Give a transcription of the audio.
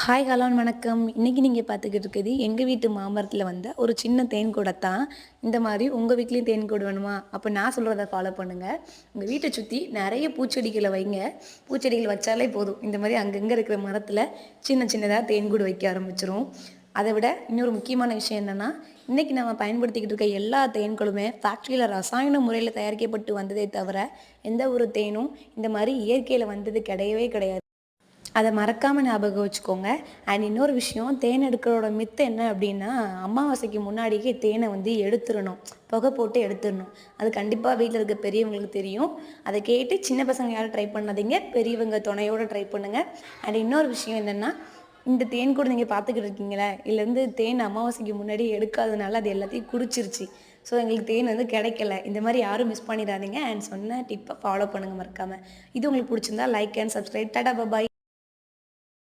Hi hello வணக்கம். இன்றைக்கி நீங்கள் பார்த்துக்கிட்டு இருக்கிறது எங்கள் வீட்டு மாமரத்தில் வந்த ஒரு சின்ன தேன் கூடை தான். இந்த மாதிரி உங்கள் வீட்லேயும் தேன் கூடு வேணுமா? அப்போ நான் சொல்கிறத ஃபாலோ பண்ணுங்கள். உங்கள் வீட்டை சுற்றி நிறைய பூச்செடிகளை வைங்க. பூச்செடிகள் வச்சாலே போதும், இந்த மாதிரி அங்கங்கே இருக்கிற மரத்தில் சின்ன சின்னதாக தேன் கூடு வைக்க ஆரம்பிச்சிரும். அதை விட இன்னொரு முக்கியமான விஷயம் என்னென்னா, இன்றைக்கி நம்ம பயன்படுத்திக்கிட்டு இருக்க எல்லா தேன்களுமே ஃபேக்ட்ரியில் ரசாயன முறையில் தயாரிக்கப்பட்டு வந்ததே தவிர எந்த ஒரு தேனும் இந்த மாதிரி இயற்கையில் வந்தது கிடையவே கிடையாது. அதை மறக்காமல் ஞாபகம் வச்சுக்கோங்க. அண்ட் இன்னொரு விஷயம், தேன் எடுக்கிறோட மித்து என்ன அப்படின்னா, அமாவாசைக்கு முன்னாடியே தேனை எடுத்துடணும், புகை போட்டு எடுத்துடணும். அது கண்டிப்பாக வீட்டில் இருக்க பெரியவங்களுக்கு தெரியும். அதை கேட்டு சின்ன பசங்க யாரும் ட்ரை பண்ணாதீங்க, பெரியவங்க துணையோடு ட்ரை பண்ணுங்கள். அண்ட் இன்னொரு விஷயம் என்னென்னா, இந்த தேன் கூட நீங்கள் பார்த்துக்கிட்டு இருக்கீங்களே, இதுலேருந்து தேன் அமாவாசைக்கு முன்னாடி எடுக்காதனால அது எல்லாத்தையும் குடிச்சிருச்சு. ஸோ எங்களுக்கு தேன் கிடைக்கல. இந்த மாதிரி யாரும் மிஸ் பண்ணிடாதீங்க. அண்ட் சொன்ன டிப்பை ஃபாலோ பண்ணுங்கள் மறக்காமல். இது உங்களுக்கு பிடிச்சிருந்தா like and subscribe. Tata bye.